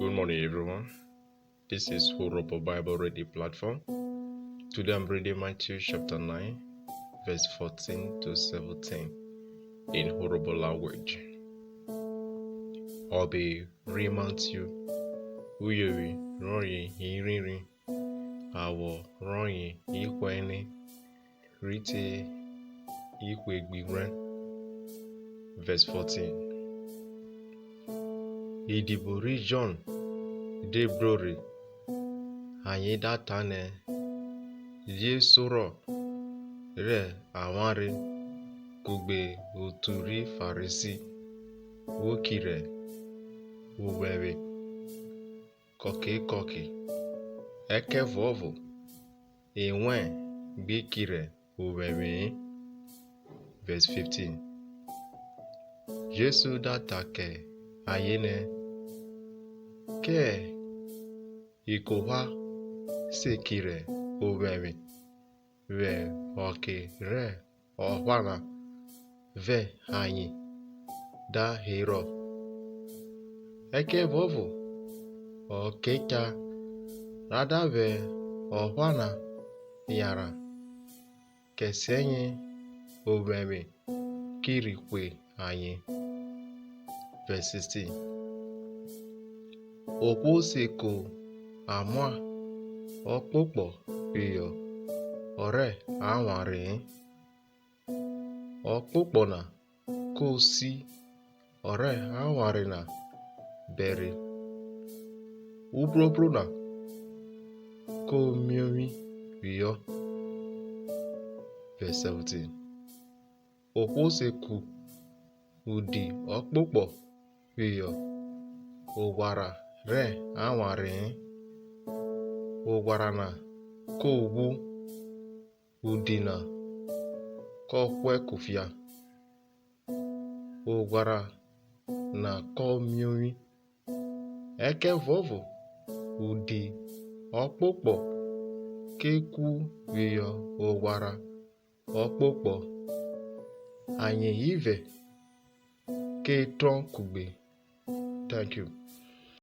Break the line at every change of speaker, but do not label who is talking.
Good morning, everyone. This is Horobo Bible Reading Platform. Today I'm reading Matthew chapter 9, verse 14 to 17 in Horobo language. I'll be remount you. Uyewi, Royi, Hirinri, Awo, Royi, Ikweni, Rite, Ikwegbiren. Verse 14. Idibori John Debrori anyị datane Yesoro re awari kugbe oturi farisi wokire uwewe koki ekevovo enwe gbekire uwewe. Verse 15. Jesu datake ayene ke ikowa sekire owewe ve oke re ohwana ve anyị da hero eke vovo okeka rada ve ohwana yara kesenye owewe kirikwe anyị. Verse 16. Okwu seko amua ọkpụkpọ iyo ore anwari ọkpụkpọ na kosi ore anwari na beri upropro na komiomi iyo. Verse 17. Okwu seko udi ọkpụkpọ iyo ụgwara re anwari ụgwara na kogbu udina kokwe kufia ụgwara na komiomi eke vovo udi ọkpụkpọ kekwu iyo ụgwara ọkpụkpọ anyị ive ketron kugbe. Thank you.